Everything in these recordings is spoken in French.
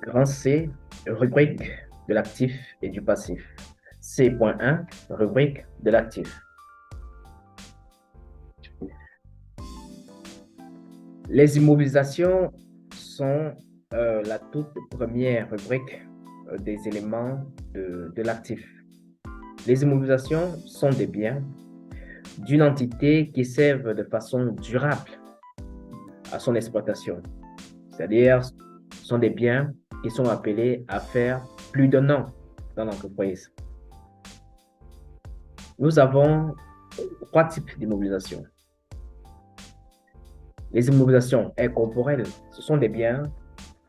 Grand C, rubrique de l'actif et du passif. C.1, rubrique de l'actif. Les immobilisations sont la toute première rubrique des éléments de l'actif. Les immobilisations sont des biens d'une entité qui servent de façon durable à son exploitation. C'est-à-dire, ce sont des biens qui sont appelés à faire plus d'un an dans l'entreprise. Nous avons trois types d'immobilisation. Les immobilisations incorporelles, ce sont des biens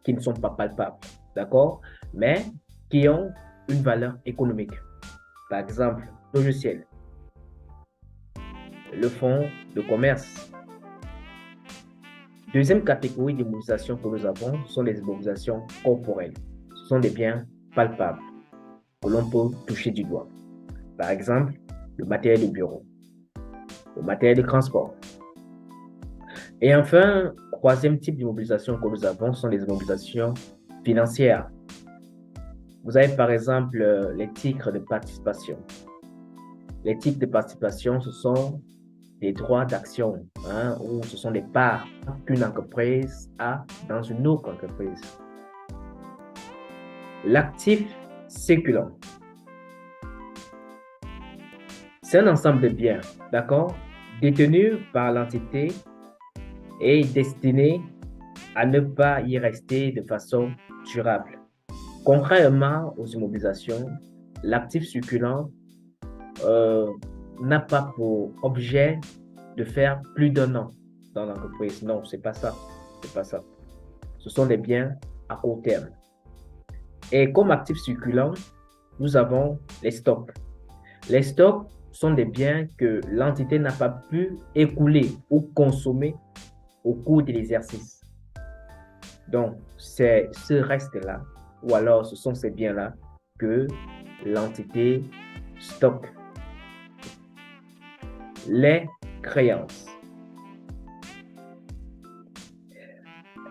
qui ne sont pas palpables, d'accord, mais qui ont une valeur économique. Par exemple, logiciel, le fonds de commerce. Deuxième catégorie d'immobilisation que nous avons sont les immobilisations corporelles. Ce sont des biens palpables que l'on peut toucher du doigt. Par exemple, le matériel de bureau, le matériel de transport. Et enfin, troisième type d'immobilisation que nous avons sont les immobilisations financières. Vous avez par exemple les titres de participation. Les titres de participation, ce sont des droits d'action, ou ce sont des parts qu'une entreprise a dans une autre entreprise. L'actif circulant, c'est un ensemble de biens, d'accord, détenus par l'entité et destiné à ne pas y rester de façon durable. Contrairement aux immobilisations, l'actif circulant n'a pas pour objet de faire plus d'un an dans l'entreprise. Non, c'est pas ça. C'est pas ça. Ce sont des biens à court terme. Et comme actif circulant, nous avons les stocks. Les stocks sont des biens que l'entité n'a pas pu écouler ou consommer au cours de l'exercice. Donc, c'est ce reste-là, ou alors ce sont ces biens-là que l'entité stocke. Les créances.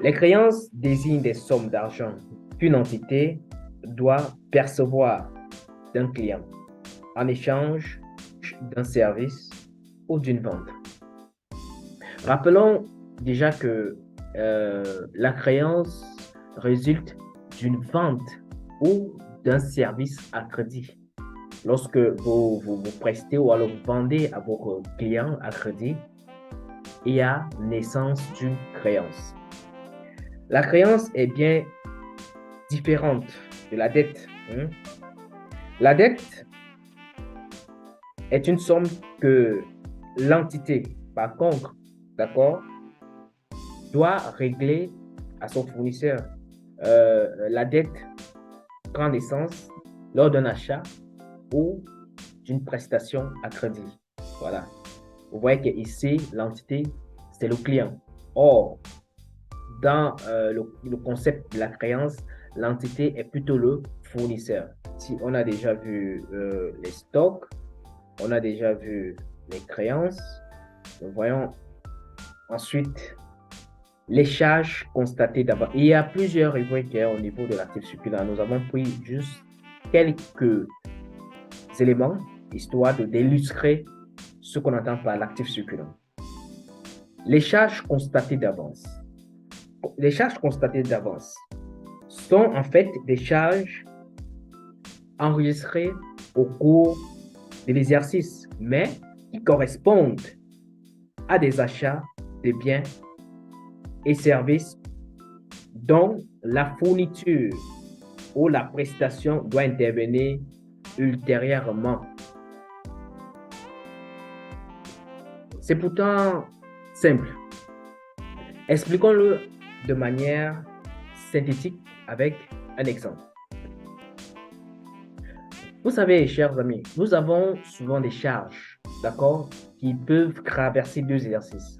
Les créances désignent des sommes d'argent qu'une entité doit percevoir d'un client en échange d'un service ou d'une vente. Rappelons déjà que la créance résulte d'une vente ou d'un service à crédit. Lorsque vous prestez ou alors vous vendez à vos clients à crédit, il y a naissance d'une créance. La créance est bien différente de la dette. La dette est une somme que l'entité, par contre, d'accord, doit régler à son fournisseur. La dette prend naissance lors d'un achat ou d'une prestation à crédit. Voilà. Vous voyez qu'ici, l'entité, c'est le client. Or, dans le concept de la créance, l'entité est plutôt le fournisseur. Si on a déjà vu les stocks, on a déjà vu les créances, nous voyons ensuite les charges constatées d'abord. Il y a plusieurs rubriques au niveau de l'actif circulant. Nous avons pris juste quelques éléments histoire d'illustrer ce qu'on entend par l'actif circulant. Les charges constatées d'avance. Les charges constatées d'avance sont en fait des charges enregistrées au cours de l'exercice, mais qui correspondent à des achats de biens et services dont la fourniture ou la prestation doit intervenir ultérieurement. C'est pourtant simple. Expliquons-le de manière synthétique avec un exemple. Vous savez, chers amis, nous avons souvent des charges, d'accord, qui peuvent traverser deux exercices.